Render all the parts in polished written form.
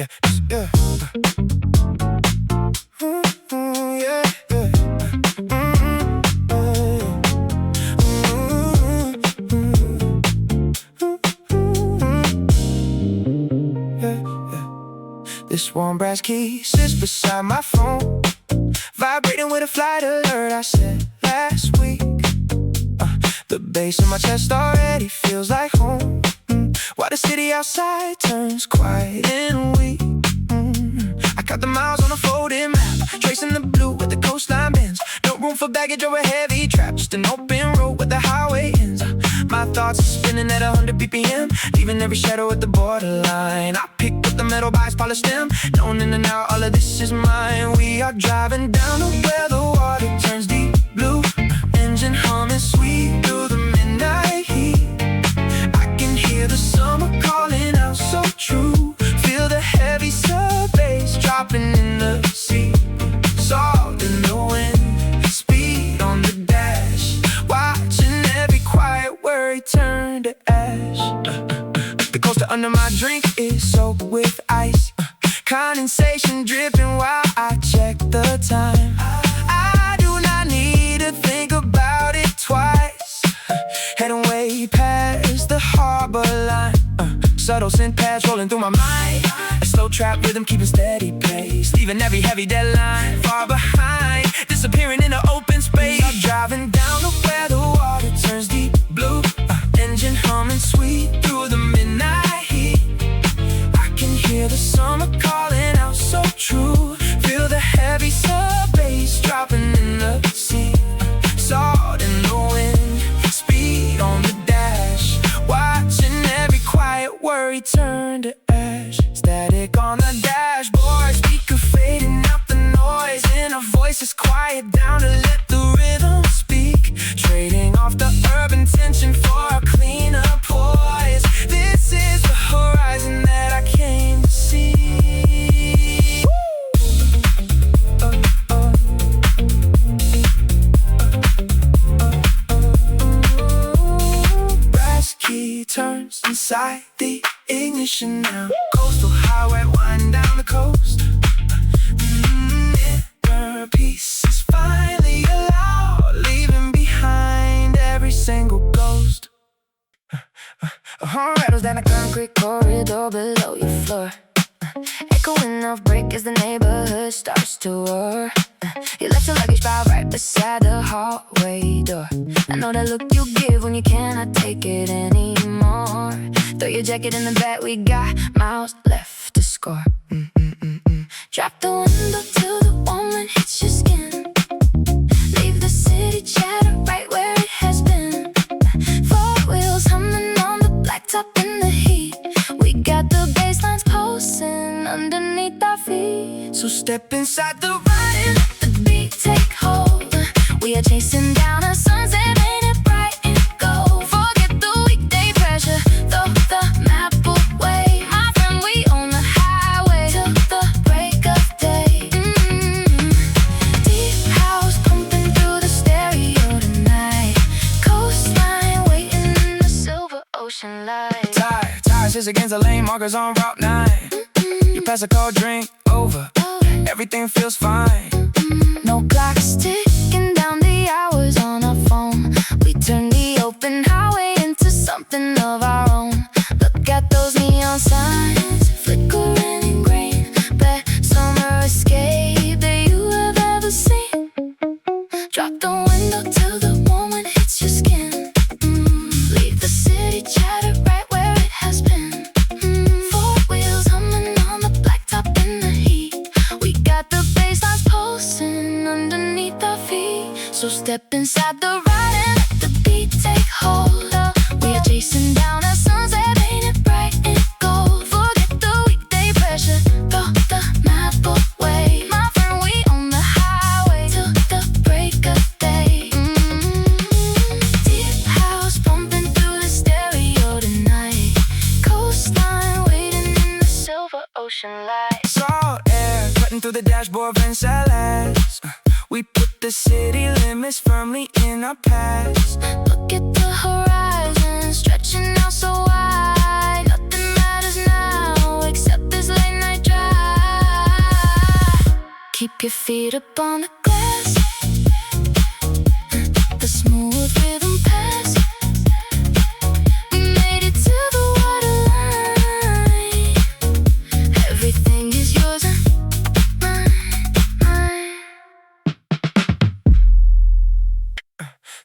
yeah, yeah. Yeah, yeah. This warm brass key sits beside my phone, vibrating with a flight alert I set last week. The bass in my chest already feels like home, while the city outside turns quiet and weak. I got the miles on a folding map, tracing the blue with the coastline bends. No room for baggage or a heavy trap, just an open road where the highway ends. My thoughts are spinning at 100 BPM, leaving every shadow at the borderline. I pick up the metal by its polished stem, known in and out, all of this is mine. We are driving down to where the water turns deep blue, engine humming sweet through the midnight heat. I can hear the summer calling out so true, feel the heavy sub bass dropping in the sea. Salt in the wind, speed on the dash, watching every quiet word turn to ash. The coaster under my drink is soaked with ice, condensation dripping while I check the time. I do not need to think about it twice, heading way past the harbor line. Subtle synth pads rolling through my mind, a slow trap rhythm keeping steady pace, leaving every heavy deadline far behind, disappearing in the open space. I'm driving down to where the water turns deep blue, engine humming sweet through the midnight heat. I can hear the summer calling out so true, feel the heavy sub bass dropping in the sea. Salt in the wind, speed on the dash, watching every quiet worry turn to ash. Static on the dashboard, speaker fading out the noise, and our voices quiet down to let the rhythm speak, trading off the urban tension for a cleaner poise. This is the horizon that I came to see. Brass key turns inside the ignition now, coastal highway winding down the coast. Inner peace is finally allowed, leaving behind every single ghost. Rattles down a concrete corridor below your floor, echoing of break as the neighborhood starts to roar. You left your luggage pile right beside the hallway door. I know that look you give when you cannot take it anymore. Throw your jacket in the back, we got miles left to score. Drop the window till the warm wind hits your skin, leave the city chatter right where it has been. Four wheels humming on the blacktop in the heat, we got the bass lines pulsing underneath our feet. So step inside the ride and let the beat take hold. We are chasing down a sunset, ain't it bright and gold. Forget the weekday pressure, throw the map away. My friend, we on the highway till the break of day. Deep house pumping through the stereo tonight, coastline waiting in the silver ocean light. Tires is against the lane markers on Route 9. You pass a cold drink over, everything feels fine. No clocks ticking down the hours on our phone. We turn the open highway into something of our own. Look at those neon signs, flickering in green. Best summer escape that you have ever seen. Drop the window till the warm wind hits your skin. Leave the city chatter right where it has been. Four wheels humming on the blacktop in the heat, we got the bass lines pulsing underneath our feet. So step inside the ride and let the beat take hold. We are chasing down a sunset, ain't it bright and gold. Forget the weekday pressure, throw the map away. My friend, we on the highway till the break of day. Deep house pumping through the stereo tonight, coastline waiting in the silver ocean light. Salt air cutting through the dashboard vents at last. We put the city limits firmly in our past. Look at the horizon stretching out so wide. Nothing matters now except this late night drive. Keep your feet up on the glass. The smooth rhythm pass. We made it to the waterline. Everything is yours and mine.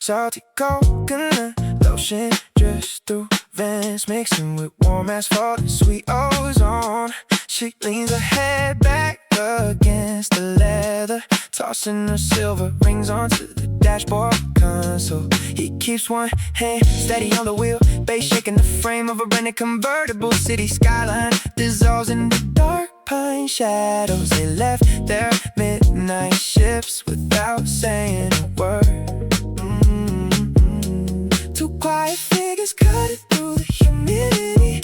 Salty coconut lotion drifts through vents, mixing with warm asphalt and sweet ozone. She leans her head back against the leather, tossing her silver rings onto the dashboard console. He keeps one hand steady on the wheel, bass shaking the frame of a rented convertible. City skyline dissolves in the dark pine shadows. They left their midnight ships without saying a word. Two quiet figures cutting through the humidity.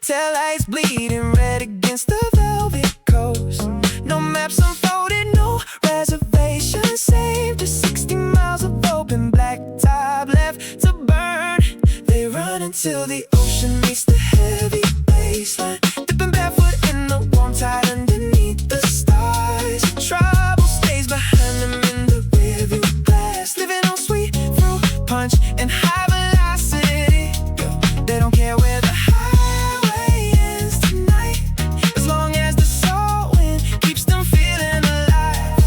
Tail lights bleeding red against the velvet coast. No maps unfolded, no reservations saved. Just 60 miles of open blacktop left to burn. They run until the ocean meets the heavy baseline, dipping barefoot in the warm tide underneath the stars. Trouble stays behind them in the rearview glass, living on sweet fruit punch and high velocity. They don't care where the highway ends tonight, as long as the salt wind keeps them feeling alive.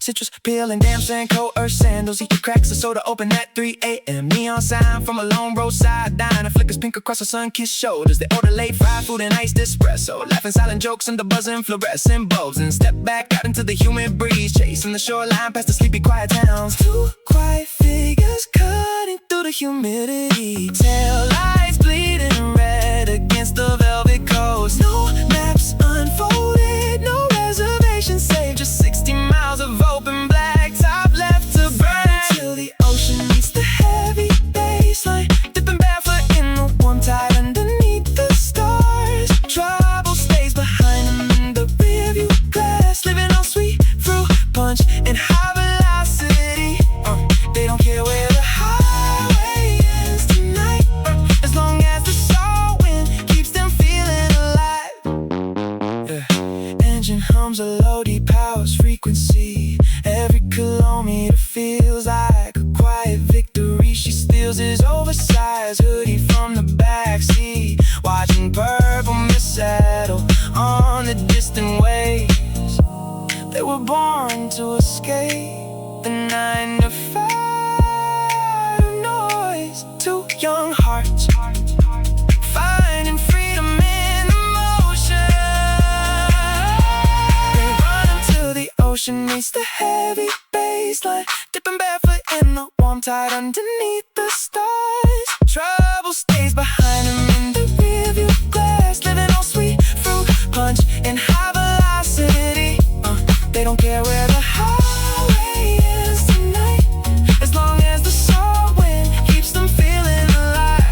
Citrus peel and damp sand, coerced sandals. Eat your cracks of soda open at 3 a.m. Neon sign from a lone roadside diner flickers pink across her sun-kissed shoulders. They order late fried food and iced espresso, laughing silent jokes under buzzing fluorescent bulbs, and step back out into the humid breeze, chasing the shoreline past the sleepy quiet towns. Two quiet figures cutting through the humidity. Tail lights bleeding red against the velvet coast. No maps unfolded, no reservations saved. Just 60 miles of open blacktop left to burn until the ocean meets the heavy baseline, dipping barefoot in the warm tide underneath the stars. Trouble stays behind them in the rearview glass, living on sweet fruit punch and high velocity. They don't care where the highway ends tonight, as long as the salt wind keeps them feeling alive. Engine hums a low 𝘱𝘭𝘢 frequency. Every kilometer feels like a quiet victory. She steals his oversized hoodie from the backseat, watching purple mist settle on the distant waves. They were born to escape the 9 to 5 noise. Two young hearts finding freedom in the motion. They run until the ocean meets the heavy baseline, dipping barefoot in the warm tide underneath the stars. Trouble stays behind them in the rearview glass, living on sweet fruit punch and high velocity. They don't care where the highway is tonight, as long as the salt wind keeps them feeling alive.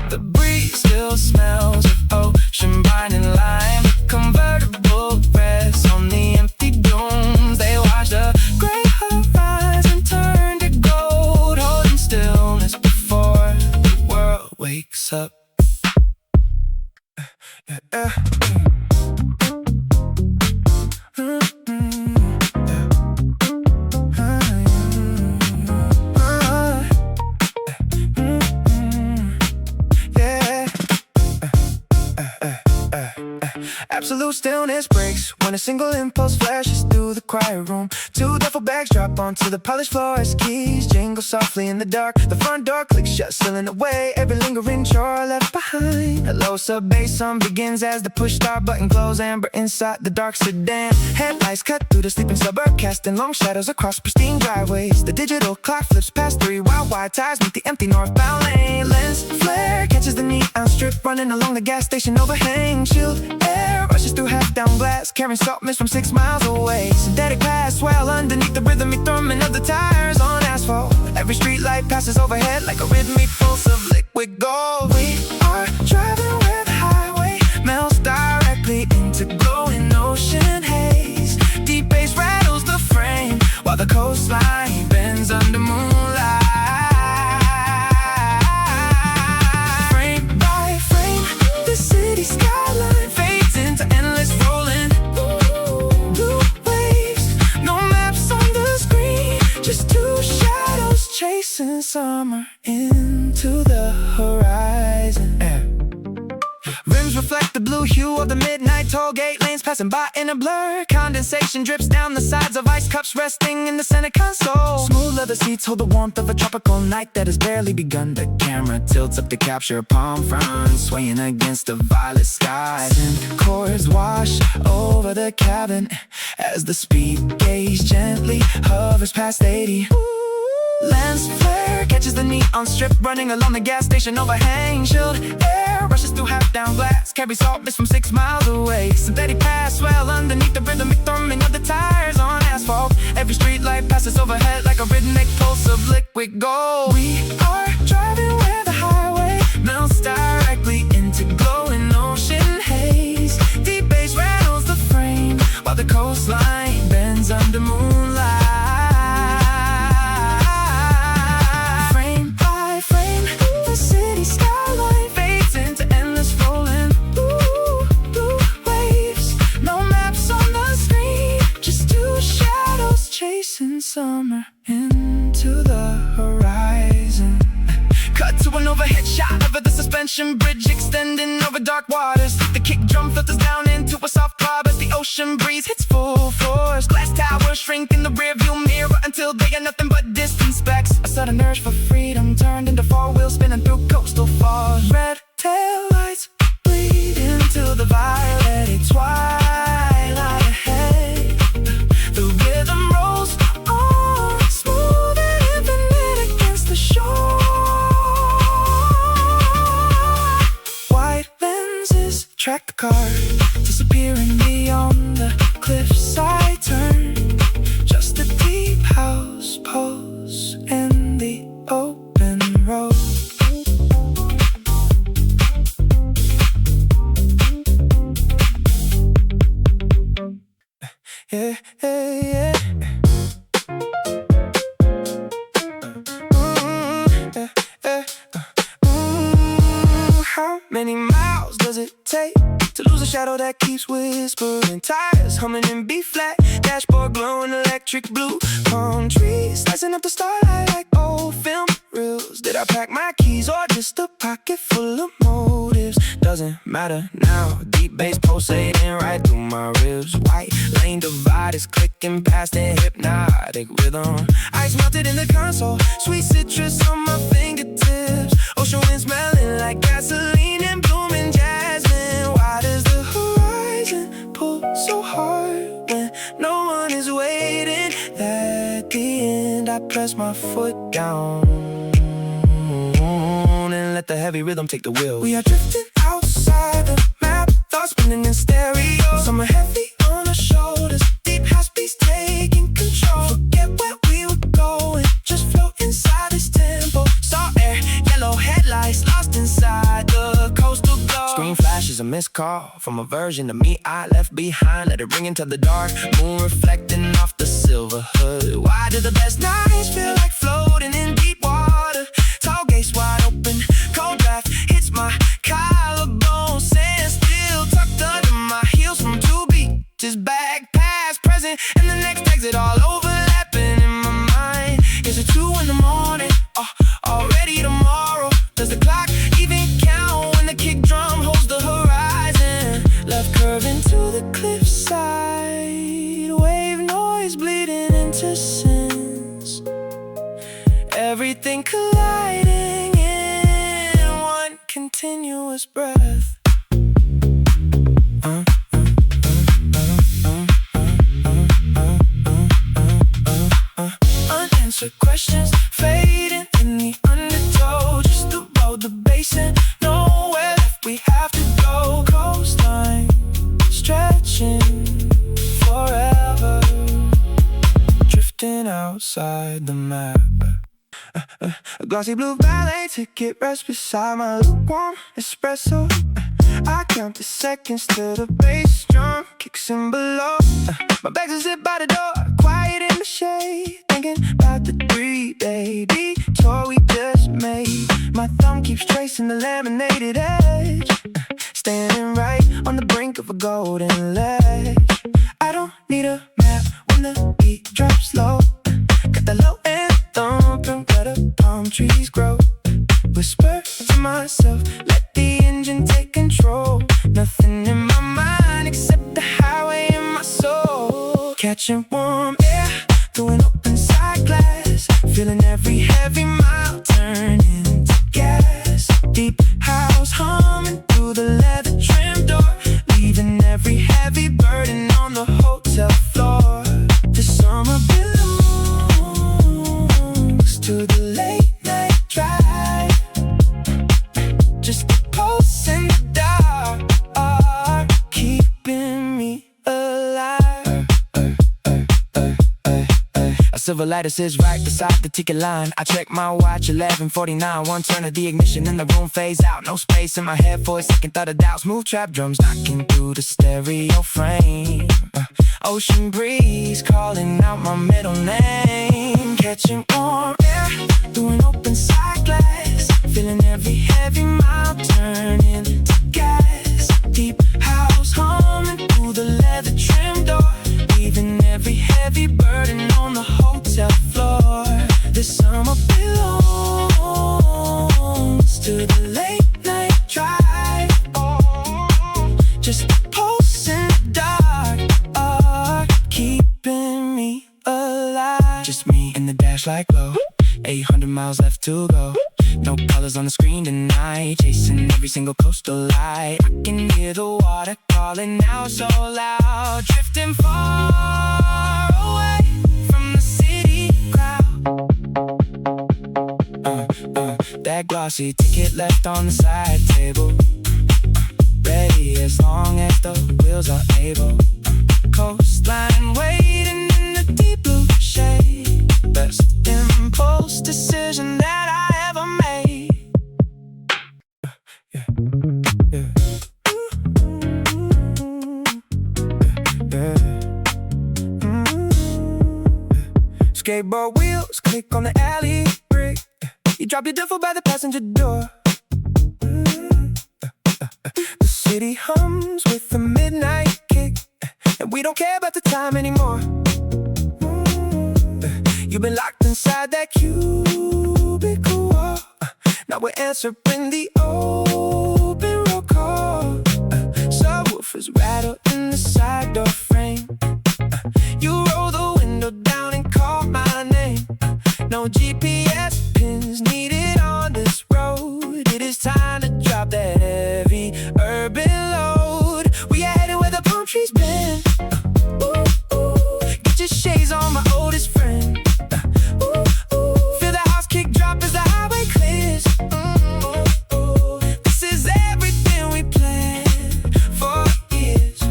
The breeze still smells of ocean brine and lime. The convertible rests on the empty dunes. They watch the gray horizon turn to gold, holding stillness before the world wakes up. Absolute stillness breaks when a single impulse flashes through the quiet room. Two duffel bags drop onto the polished floor as keys jingle softly in the dark. The front door clicks shut, sealing away every lingering chore left behind. A low sub-bass song begins as the push start button glows amber inside the dark sedan. Headlights cut through the sleeping suburb, casting long shadows across pristine driveways. The digital clock flips past 3 while wide tires meet the empty northbound lane. Lens flare catches the neon strip running along the gas station overhang. Chilled air rushes through half-down glass, carrying salt mist from 6 miles away. Synthetic glass swell underneath the rhythmic thrumming of the tires on asphalt. Every street light passes overhead like a rhythmic pulse of liquid gold. We are driving where the highway melts directly into glowing ocean haze. Deep bass rattles the frame while the coastline bends under moonlight. Frame by frame, the city skyline fades into endless rolling blue summer into the horizon. Rims reflect the blue hue of the midnight toll gate lanes passing by in a blur. Condensation drips down the sides of ice cups resting in the center console. Smooth leather seats hold the warmth of a tropical night that has barely begun. The camera tilts up to capture a palm frond swaying against the violet skies. And chords wash over the cabin as the speed gauge gently hovers past 80. Lens flare catches the neon strip running along the gas station overhang. Chilled air rushes through half-down glass, carries salt mist from 6 miles away. Synthetic pass swell underneath the rhythmic thrumming of the tires on asphalt. Every street light passes overhead like a rhythmic pulse of liquid gold. We are driving where the highway melts directly into glowing ocean haze. Deep bass rattles the frame while the coastline bends under moonlight. Summer into the horizon. Cut to an overhead shot over the suspension bridge extending over dark waters. The kick drum filters down into a soft pop as the ocean breeze hits full force. Glass towers shrink in the rearview mirror until they are nothing but distant specks. A sudden urge for freedom turned into four wheels spinning through coastal falls. Red tail lights bleed into the violet twilight ahead. The rhythm rolls on, smooth and infinite against the shore. Wide lenses track the car, disappearing beyond the cliffside turn. Just a deep house pulse in the open road. Yeah, yeah, yeah. How many miles does it take to lose a shadow that keeps whispering? Tires humming in B-flat, dashboard glowing electric blue. Palm trees slicing up the starlight like old film reels. Did I pack my keys or just a pocket full of motives? Doesn't matter now. Deep bass pulsating right through my ribs. White lane divide is clicking past the hypnotic rhythm. Ice melted in the console, sweet citrus on my fingertips. Ocean wind smelling like gasoline and blooming jasmine. Why does the horizon pull so hard when no one is waiting? At the end I press my foot down and let the heavy rhythm take the wheel. We are drifting outside the map, thoughts spinning in stereo. Some are heavy on our shoulders, deep house beats taking control. Forget where we were going, just float inside this tempo. Salt air, yellow headlights, lost inside the coastal glow. Screen flashes a missed call from a version of me I left behind. Let it ring into the dark, moon reflecting off the silver hood. Why do the best nights feel like floating in deep water? Tall gates wide open, cold draft hits my collarbone. Sand still tucked under my heels from two beaches back, past, present, and the next exit all overlapping in my mind. Is it 2 in the morning? Already tomorrow? Does the clock even count when the kick drum holds the horizon? Left curving to the cliffside, wave noise bleeding into sense. Everything colliding in one continuous breath. Unanswered questions fading in the undertow. Just above the basin, nowhere left we have to go. Coastline stretching forever, drifting outside the map. A glossy blue ballet ticket rests beside my lukewarm espresso. I count the seconds till the bass drum kicks in below. My bags are zipped by the door, quiet in the shade, thinking about the 3-day detour we just made. My thumb keeps tracing the laminated edge, standing right on the brink of a golden ledge. I don't need a map when the beat drops low. Got the low end thumping, got a palm trees grow. Whisper to myself, let the engine take control. Nothing in my mind except the highway in my soul. Catching warm air through an open side glass, feeling every heavy mile turn into gas. Deep house humming through the leather trim door, leaving every heavy burden on the hotel floor. The summer belongs to the late night drive. Just the pulse in the dark, keeping me alive. A silver lighter sits right beside the ticket line. I check my watch, 11:49. One turn of the ignition and the room fades out. No space in my head for a second thought of doubt. Smooth trap drums knocking through the stereo frame. Ocean breeze calling out my middle name. Catching warm air through an open side glass, feeling every heavy mile turn into gas. Deep house humming through the leather trim door, leaving every heavy burden on the hotel floor. This summer belongs to the late night drive. Just a pulse in the dark, keeping me alive. Just me in the dash like glow, 800 miles left to go. No colors on the screen tonight, chasing every single coastal light. I can hear the water calling out so loud, drifting far away from the city crowd. That glossy ticket left on the side table, ready as long as the wheels are able. Coastline waiting in the deep blue shade, best impulse decision that I ever made. Yeah. Skateboard wheels click on the alley brick. You drop your duffel by the passenger door. The city hums with a midnight kick, and we don't care about the time anymore. You've been locked inside that cubicle wall. Now we're answering the open road call. Subwoofers rattle in the side door frame. You roll the window down and call my name. No GPS pins needed on this road. It is time to drop that heavy urban load. We are headed where the palm trees bend. Get your shades on, my oldest friend. Feel the house kick drop as the highway clears. This is everything we planned for years.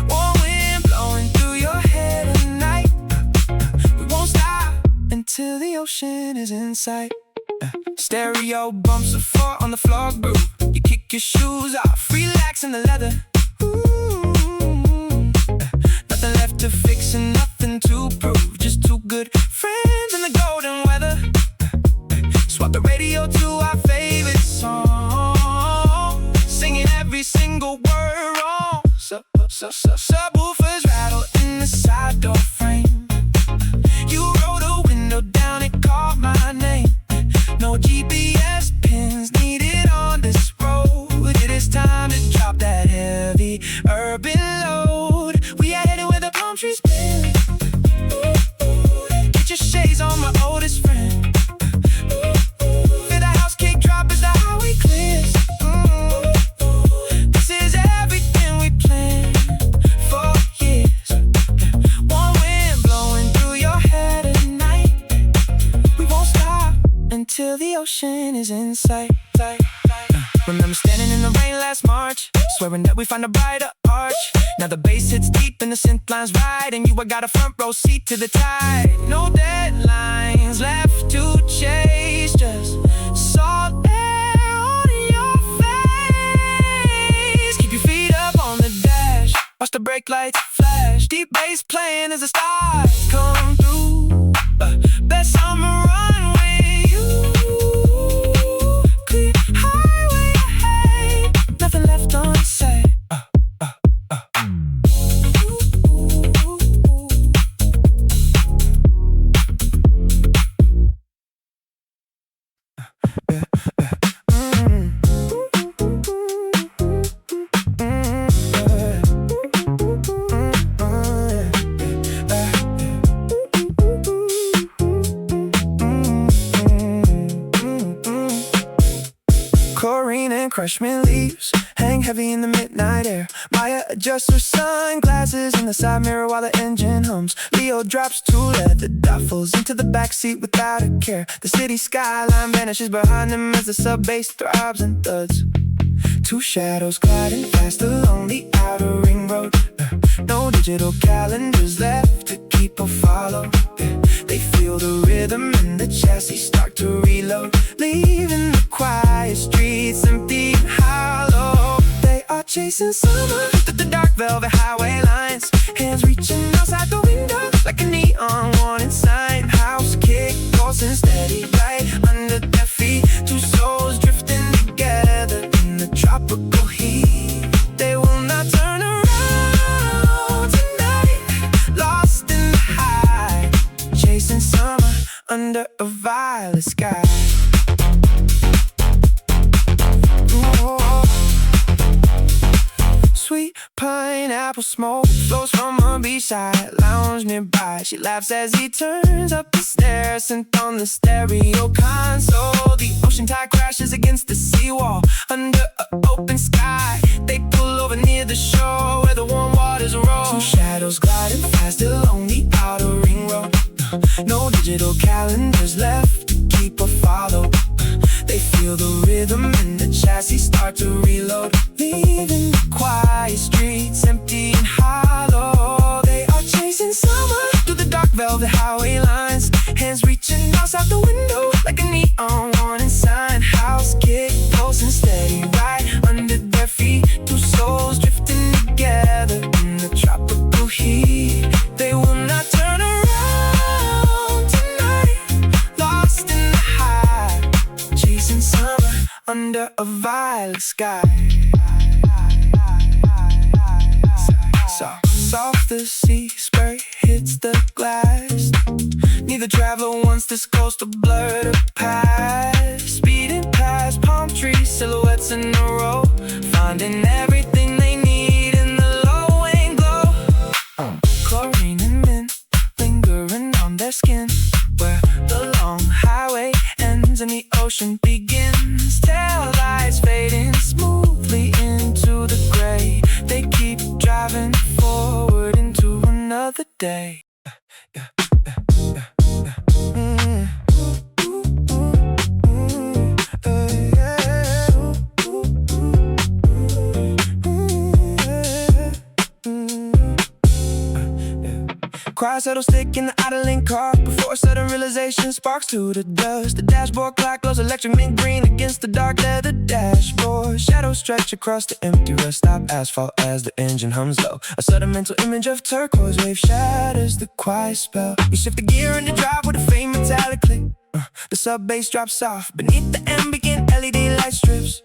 Warm wind blowing through your hair tonight. We won't stop until the ocean is in sight. Stereo bumps a foot on the floor groove. You kick your shoes off, relax in the leather. Nothing left to fix and nothing to prove. Just two good friends in the golden weather. Swap the radio to our favorite song, singing every single word wrong. Subwoofers rattle in the side door frame. You roll the window down and call my name. No GPS pins needed on this road. It is time to drop that heavy urban load. We are headed where the palm trees bend. Get your shades on, my oldest friend. Feel the house kick drop as the highway clears. This is everything we planned for years. Warm wind blowing through your hair tonight. We won't stop until the ocean is in sight. Remember standing in the rain last March, swearing that we find a brighter arch. Now the bass hits deep and the synth lines right, and you got a front row seat to the tide. No deadlines left to chase, just salt air on your face. Keep your feet up on the dash, watch the brake lights flash. Deep bass playing as the stars come through. Best summer run with you. Clear highway ahead, nothing left unsaid. parchment leaves hang heavy in the midnight air. Maya adjusts her sunglasses in the side mirror while the engine hums. Leo drops two leather duffels into the backseat without a care. The city skyline vanishes behind them as the sub bass throbs and thuds. Two shadows gliding past along the outer ring road. No digital calendars left to keep or follow. They feel the rhythm and the chassis start to reload, leaving the quiet streets empty and hollow. They are chasing summer through the dark velvet highway lines, hands reaching outside the window like a neon warning sign. House kick, pulsing steady right under their feet. Two souls drifting together in the tropical heat. They will not turn around tonight, lost in the high, chasing summer under a violet sky. Sweet pineapple smoke flows from a beachside lounge nearby. She laughs as he turns up the stairs, synth on the stereo console. The ocean tide crashes against the seawall under an open sky. They pull over near the shore where the warm waters roll. Two shadows gliding fast along the outer ring road. No digital calendars left to keep or follow. They feel the rhythm and the chassis start to reload, leaving the quiet streets empty and hollow. They are chasing summer through the dark velvet highway lines, hands reaching outside the window like a neon warning sign. House kick, pulsing steady right under their feet. Two souls drifting together in the tropical heat. They will not turn around tonight, lost in the high, chasing summer under a violet sky. Soft the sea spray hits the glass. Neither traveler wants this coastal blur to pass. Speeding past palm trees, silhouettes in a row, finding everything they need in the low-wing glow. Chlorine and mint lingering on their skin, where the long highway ends and the ocean begins. Tail lights fading smoothly into the gray. They keep driving forward into another day. Quiet settle stick in the idling car before a sudden realization sparks to the dust. The dashboard clock glows electric mint green against the dark leather dashboard. Shadows stretch across the empty rust stop asphalt as the engine hums low. A sudden mental image of turquoise wave shatters the quiet spell. You shift the gear in the drive with a faint metallic click. The sub bass drops off beneath the ambient LED light strips.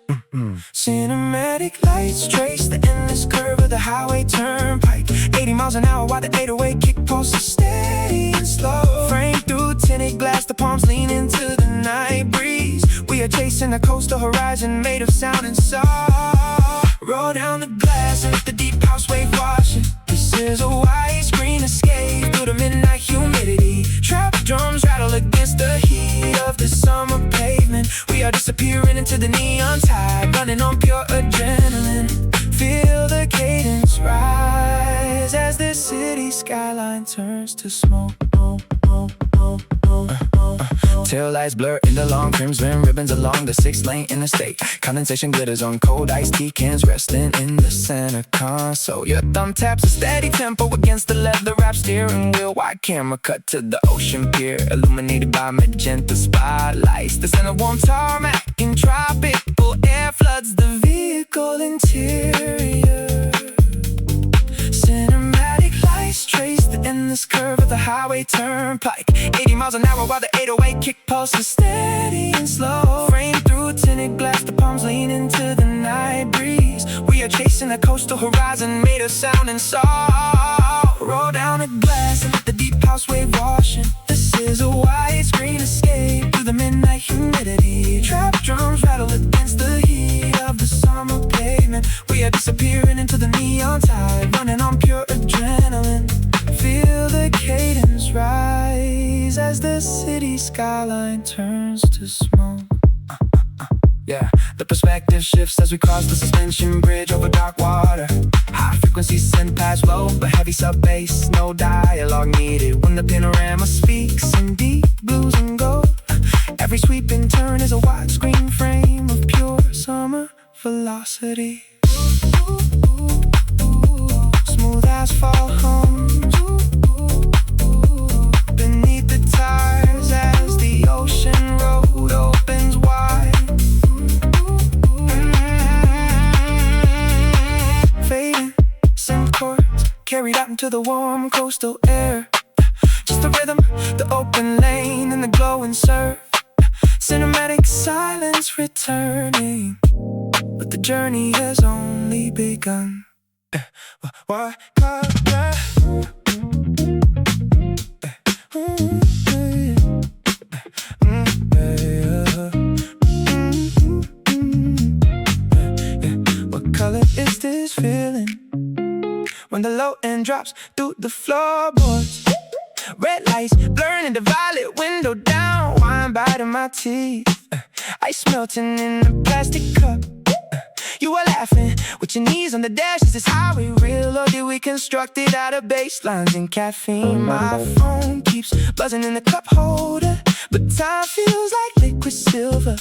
Cinematic lights trace the endless curve of the highway turnpike. 80 miles an hour while the 808 kick pulses steady and slow. Frame through tinted glass, the palms lean into the night breeze. We are chasing a coastal horizon made of sound and saw. Roll down the glass and let the deep house wave washing. This is a widescreen escape through the midnight humidity. Trap drums rattle against the heat of the summer pavement. We are disappearing into the neon tide, running on pure adrenaline. Feel the cadence rise as the city skyline turns to smoke. Tail lights blur in the long crimson ribbons along the 6-lane interstate. Condensation glitters on cold iced tea cans resting in the center console. Your thumb taps a steady tempo against the leather wrapped steering wheel. Wide camera cut to the ocean pier, illuminated by magenta spotlights. The scent of warm tarmac and tropical air floods the vehicle interior. Cinematic lights trace the endless curve of the highway turnpike. 80 miles an hour while the 808 kick pulses steady and slow. Frame through tinted glass, the palms lean into the night breeze. We are chasing a coastal horizon made of sound and salt. Roll down the glass and let the deep house wave washing. This is a widescreen escape through the midnight humidity. Trap drums rattle against the heat of the summer pavement. We are disappearing into the neon tide, running on pure adrenaline. Feel the cadence rise as the city skyline turns to smoke. Yeah, the The perspective shifts as we cross the suspension bridge over dark water. High frequencies send past low, but heavy sub-bass, no dialogue needed. When the panorama speaks in deep blues and gold, every sweeping turn is a widescreen frame of pure summer velocity. Smooth asphalt hums beneath the tires as the ocean road opens wide. Fading synth chords carried out into the warm coastal air. Just the rhythm, the open lane, and the glowing surf. Cinematic silence returning, but the journey has only begun. What color? What color is this feeling when the low end drops through the floorboards? Red lights blurring in the violet window down. Wine biting my teeth, ice melting in a plastic cup. You are laughing with your knees on the dash. Is this highway real, or did we construct it out of baselines and caffeine? My phone keeps buzzing in the cup holder, but time feels like liquid silver,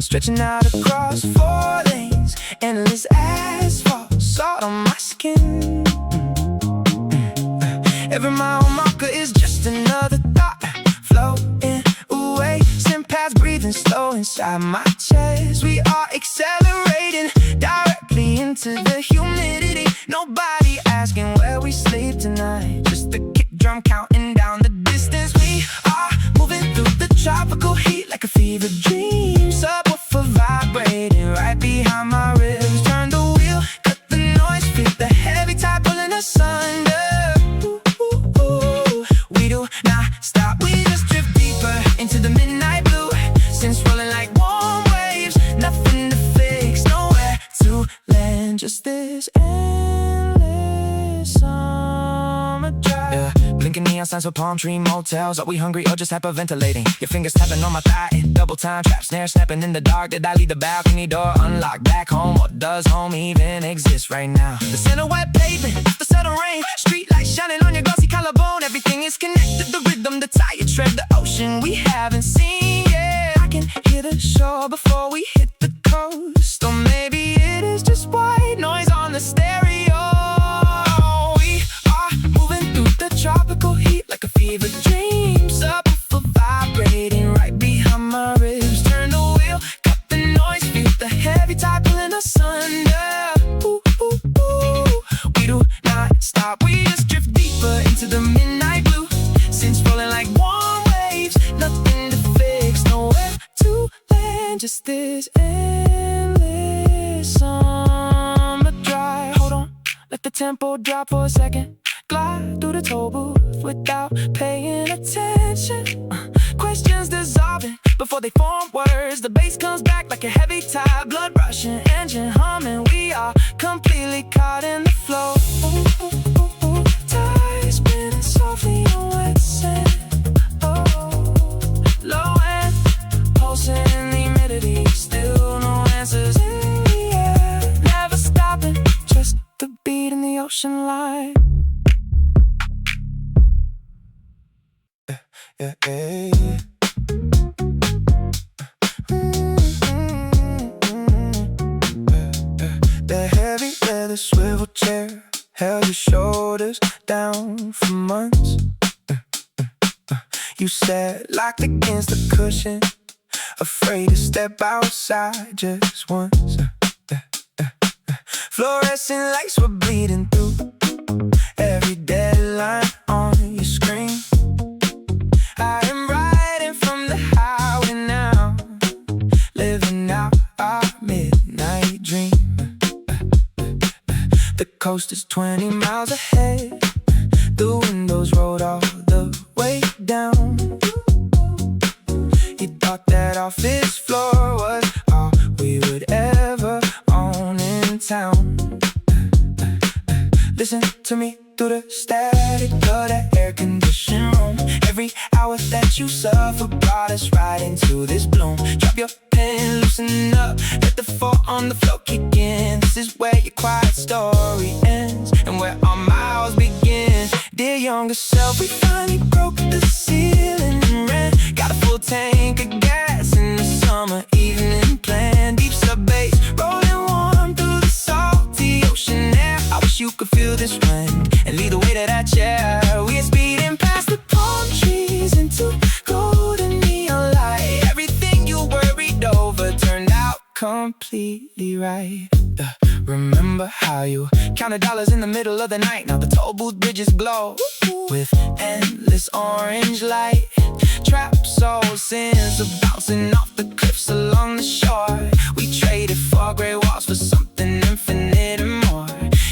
stretching out across 4 lanes. Endless asphalt, salt on my skin. Every mile marker is just another thought floating away. Send past breathing slow inside my chest. We are accelerating directly into the humidity. Nobody asking where we sleep tonight, just the kick drum counting down the distance. We are moving through the tropical heat like a fever dream. Subwoofer vibrating right behind my ribs. Turn the wheel, cut the noise, feel the heavy tide pulling us under. We do not stop, we just drift deeper into the midnight blue. Since rolling like warm waves, nothing to fix, nowhere to land. Just this endless summer drive. Yeah, blinking neon signs for palm tree motels. Are we hungry or just hyperventilating? Your fingers tapping on my thigh, double time trap snare snapping in the dark. Did I leave the balcony door unlocked? Back home, or does home even exist right now? The scent of wet pavement, the subtle rain, street lights shining on your glossy collarbone. Everything is connected, the rhythm, the tired tread, the ocean we haven't seen yet. I can hear the shore before we hit the coast, or maybe it is just white noise on the stereo. We are moving through the tropical heat like a fever dream. Subwoofer vibrating right behind my ribs. Turn the wheel, cut the noise, feel the heavy tide pulling us under. Ooh, ooh, ooh. We do not stop, we just drift deeper into the midnight blue. Since rolling like warm waves, nothing to fix, nowhere to land. Just this endless summer drive. Hold on, let the tempo drop for a second. Glide through the toll booth without paying attention. Questions dissolving before they form words. The bass comes back like a heavy tide, blood rushing, engine humming. We are completely caught in the flow. Tide spinning softly on wet sand. Low end, pulsing in the humidity. Still no answers in the air. Never stopping, just the beat in the ocean line. Yeah, yeah, yeah. The heavy leather swivel chair held your shoulders down for months. You sat locked against the cushion, afraid to step outside just once. Fluorescent lights were bleeding through every deadline on your screen. I am riding from the highway now, living out our midnight dream. The coast is 20 miles ahead, the windows rolled all the way down. You thought that office floor was all we would ever own in town. Listen to me through the static of the air-conditioned room. Every hour that you suffer brought us right into this bloom. Drop your pen, loosen up, let the fall on the floor kick in. This is where your quiet story ends and where our miles begin. Dear younger self, we finally broke the ceiling and ran. Got a full tank of gas in the summer evening plan. Deep sub bass, rolling warm through the salty ocean air. I wish you could feel this wind and lead the way to that chair. We are speeding past the palm trees into golden neon light. Everything you worried over turned out completely right. Remember how you counted dollars in the middle of the night? Now the toll booth bridges glow with endless orange light. Trap soul sins are bouncing off the cliffs along the shore. We traded 4 gray walls for something infinite and more.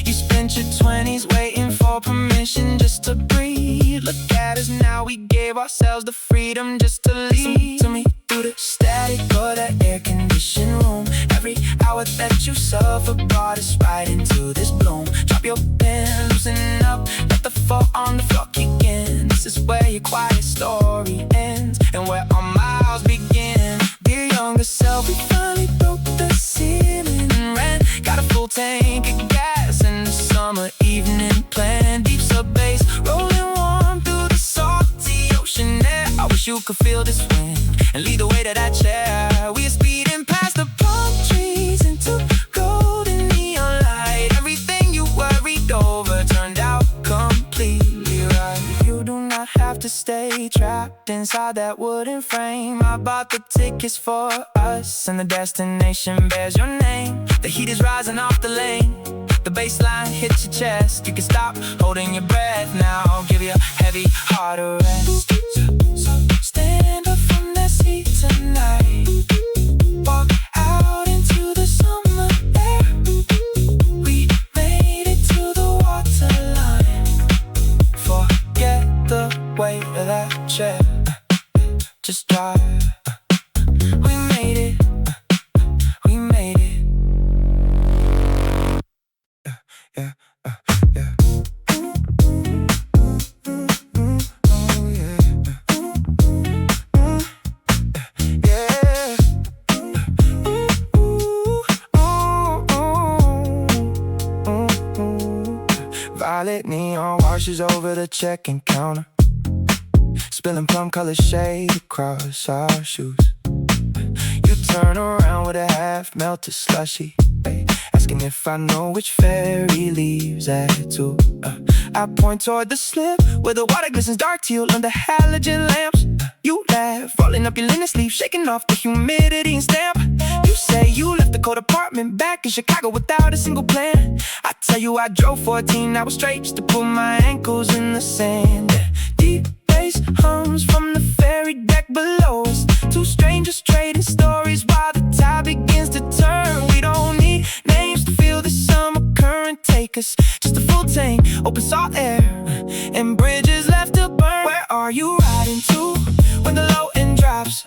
You spent your 20s waiting for permission just to breathe. Look at us now, we gave ourselves the freedom just to leave. Listen to me through the static or the air-conditioned room. Every hour that you suffer brought us right into this bloom. Drop your pen, loosen up, let the fall on the floor kick in. This is where your quiet story ends and where our miles begin. Dear younger self, we finally broke the ceiling and ran. Got a full tank of gas in the summer evening plan. Deep sub bass, rolling warm through the salty ocean air. I wish you could feel this wind and lead the way to that chair. We are speeding past the palm trees into golden neon light. Everything you worried over turned out completely right. You do not have to stay trapped inside that wooden frame. I bought the tickets for us and the destination bears your name. The heat is rising off the lane. The baseline hits your chest. You can stop holding your breath now. I'll give your heavy heart a rest. So stand up from that seat tonight. Walk out into the summer air. We made it to the waterline. Forget the weight of that chair. Just drive. We made it. We made it. Yeah, yeah. Oh yeah. Yeah. Violet neon washes over the checking counter, spilling plum colored shade across our shoes. You turn around with a half melted slushie, asking if I know which ferry leaves at 2. I point toward the slip where the water glistens dark teal under halogen lamps. You laugh, rolling up your linen sleeve, shaking off the humidity and stamp. You say you left the cold apartment back in Chicago without a single plan. I tell you I drove 14 hours straight just to put my ankles in the sand. Deep bass hums from the ferry deck below us. Two strangers trading stories while the tide begins to turn. We don't need names to feel the summer current take us. Just a full tank, open salt air, and bridges left to burn. Where are you riding to when the low end drops?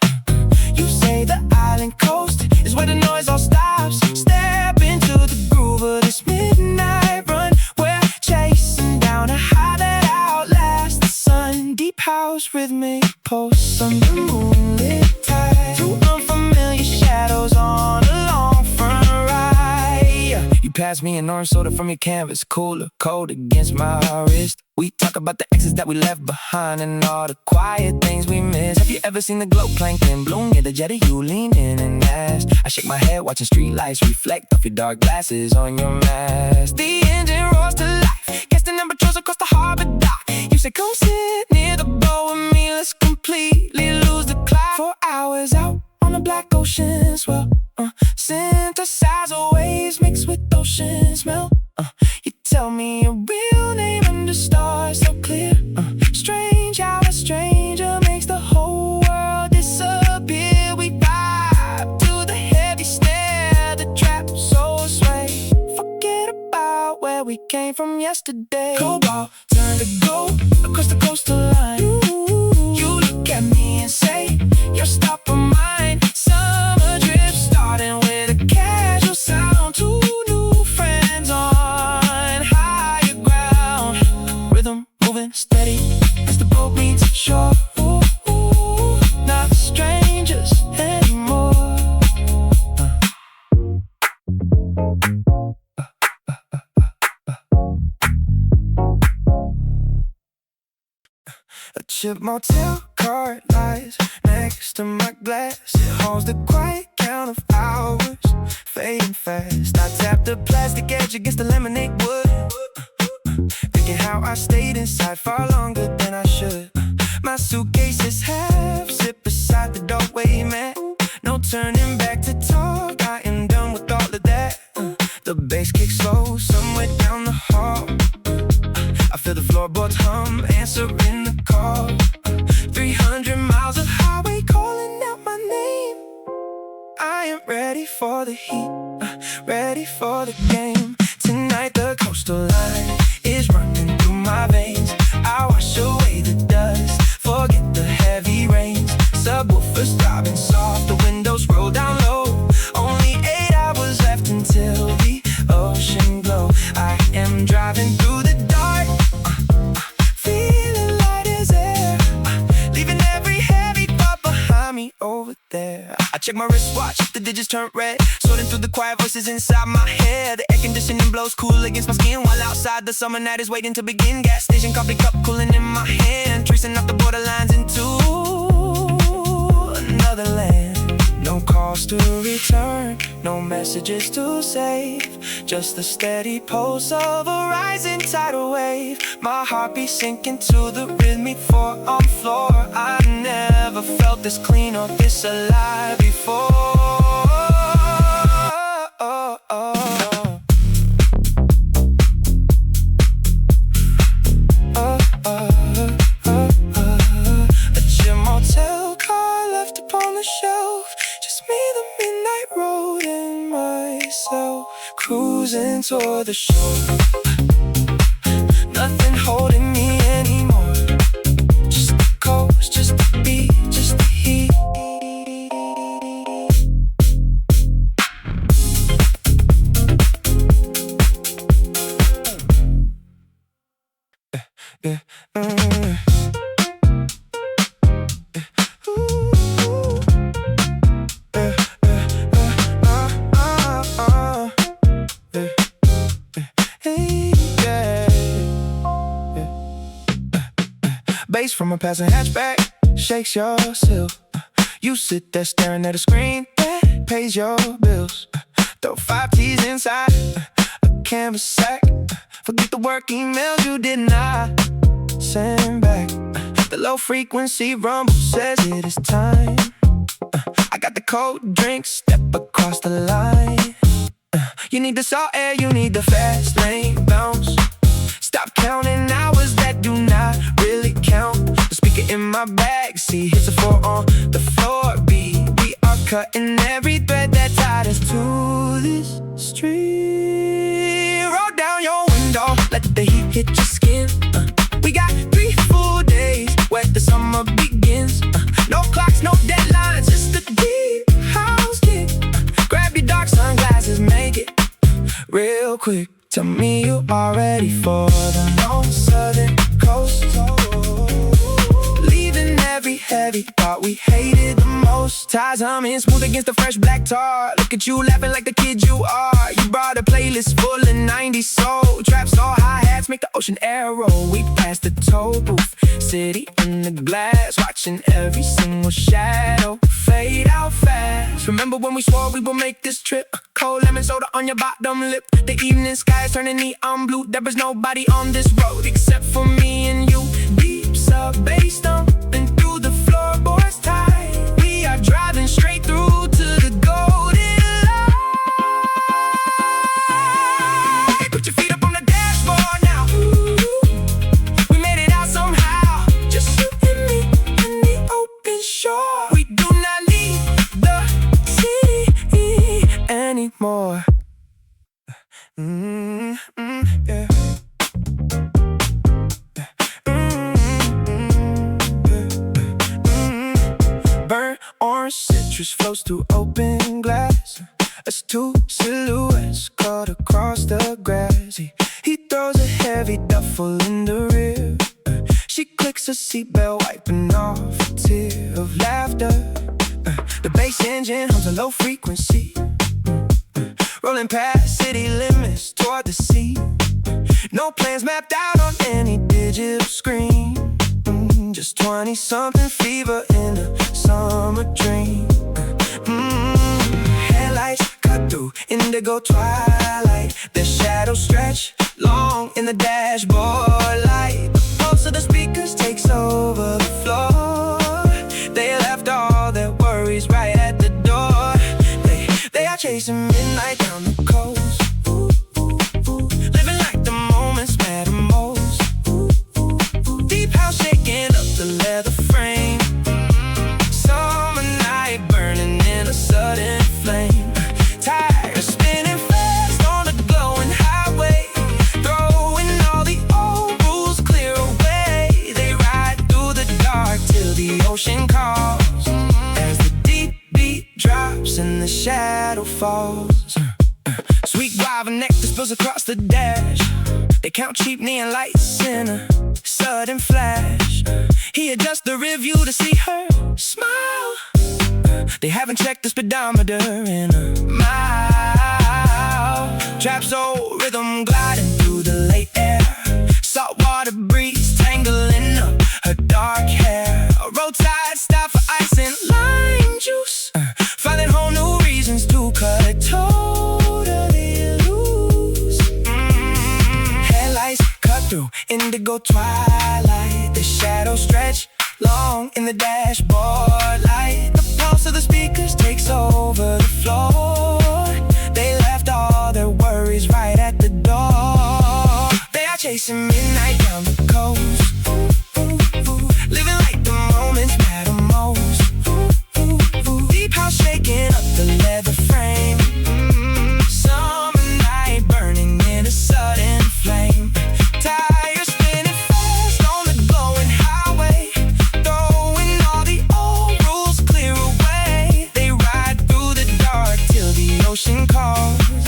You say the island coast is where the noise all stops. Step into the groove of this midnight run. We're chasing down a high that outlasts the sun. Deep house rhythmic posts on the moonlit tide. Two unfamiliar shadows on a long front ride. You pass me an orange soda from your canvas cooler, cold against my wrist. We talk about the exes that we left behind and all the quiet things we miss. Have you ever seen the glow plankton bloom near the jetty? You lean in and ask. I shake my head watching street lights reflect off your dark glasses on your mask. The engine roars to life, casting and patrols across the harbor dock. You say come sit near the boat with me, let's completely lose the clock. 4 hours out on the black ocean swell, synthesizer waves mixed with ocean smell. You tell me your real name under stars so clear. Strange how a stranger makes the whole world disappear. We vibe to the heavy snare, the trap soul sway. Forget about where we came from yesterday. Cobalt turn to gold across the coastal line. You look at me and say you're stopping mine. Summer drip starting with a casual sound. Two new friends on higher ground. Rhythm moving steady as the boat meets shore. Not strangers anymore. cheap motel card lies next to my glass. It holds the quiet count of hours fading fast. I tap the plastic edge against the lemonade wood, thinking how I stayed inside far longer than I should. My suitcase is half, sit beside the doorway mat. No turning back to talk, I am done with all of that. The bass kicks slow somewhere down the hall. I feel the floorboards hum, answering the call. 300 miles of highway calling out my name. I am ready for the heat, ready for the game. Tonight the coastal line is running through my veins. I wash away the dust, forget the heavy rains. Subwoofers throbbing soft, the windows roll down low. Only 8 hours left until the ocean glow. I am driving through the dark, feeling light as air, leaving every heavy thought behind me over there. I check my wristwatch, the digits turn red, sorting through the quiet voices inside my head. The air conditioning blows cool against my skin, while outside the summer night is waiting to begin. Gas station coffee cup cooling in my hand, tracing out the borderlines into another land. No calls to return, no messages to save, just the steady pulse of a rising tidal wave. My heartbeat sinking to the rhythmic forearm floor. I never felt this clean or this alive before. A gym motel car left upon the shelf, just me, the midnight road, and myself cruising toward the shore. Nothing holding me anymore, just the coast, just the beat, just the heat. Yeah, bass from a passing hatchback shakes your silk. You sit there staring at a screen that pays your bills. Throw 5 T's inside a canvas sack. Forget the work emails you did not send back. The low frequency rumble says it is time. I got the cold drink, step across the line. You need the salt air, you need the fast lane bounce. Stop counting hours that do not really count. The speaker in my backseat hits a 4 on the floor beat. We are cutting every thread that tied us to this street. Roll down your window, let the heat hit your skin. We got 3 full days where the summer begins. No clocks, no deadlines, just the deep house kick. Grab your dark sunglasses, make it real quick. Tell me you are ready for the long southern coast. Leaving every heavy thought we hated the most. Ties humming smooth against the fresh black tar. Look at you laughing like the kid you are. You brought a playlist full of 90s soul. Trap soul hi-hats make the ocean air roll. We passed the toll booth, city in the glass, watching every single shadow fade out fast. Remember when we swore we would make this trip? Cold lemon soda on your bottom lip. The evening sky is turning neon blue. There was nobody on this road except for me and you. Deep sub-bass thumping through the floorboards tight. We are driving straight through to the golden light. Put your feet up on the dashboard now. We made it out somehow, just you and me and the open shore. We do not need the city anymore. Yeah. Burnt orange citrus flows through open glass as 2 silhouettes cut across the grass. He throws a heavy duffel in the rear. She clicks her seatbelt, wiping off a tear of laughter. The bass engine hums a low frequency, rolling past city limits toward the sea. No plans mapped out on any digital screen. Just just 20-something fever in a summer dream. Headlights cut through indigo twilight. Their shadows stretch long in the dashboard light. The pulse of the speakers takes over the floor. They left all their worries right at the door. They are chasing midnight down the coast. Living like the moments matter most. Deep house shaking up the leather frame. Summer night burning in a sudden flame. Tired of spinning fast on a glowing highway. Throwing all the old rules clear away. They ride through the dark till the ocean calls. As the deep beat drops and the shadow falls. Sweet guava nectar spills across the dash. They count cheap neon lights in a sudden flash. He adjusts the rear view to see her smile. They haven't checked the speedometer in a mile. Trapsoul rhythm gliding through the late air. Saltwater breeze tangling up her dark hair. A roadside stop for ice and lime juice. Finding whole new reasons to cut it totally loose. Headlights cut through indigo twilight. The shadows stretch long in the dashboard light. The pulse of the speakers takes over the floor. They left all their worries right at the door. They are chasing midnight down the coast. Living like the moments matter most. Deep house shaking up the leather frame. Summer night burning in a sudden flame. Tires spinning fast on the glowing highway. Throwing all the old rules clear away. They ride through the dark till the ocean calls.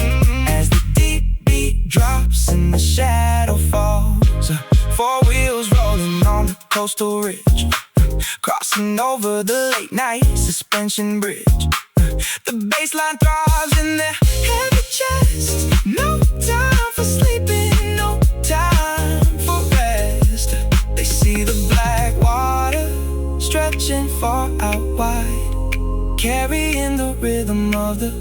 As the deep beat drops and the shadow falls. Four wheels rolling on the coastal ridge. Crossing over the late night suspension bridge. The bassline throbs in their heavy chest. No time for sleeping, no time for rest. They see the black water stretching far out wide, carrying the rhythm of the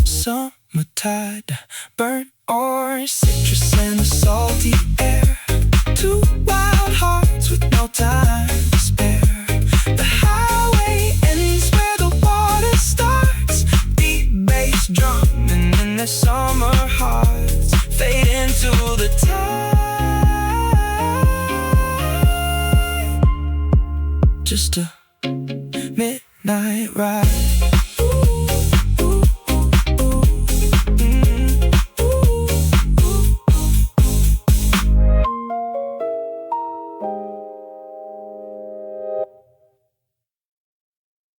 summer tide. Burnt orange citrus in the salty air. Two wild hearts with no time to spare. The highway ends where the water starts. Deep bass drumming in their summer hearts. Fade into the tide. Just a midnight ride.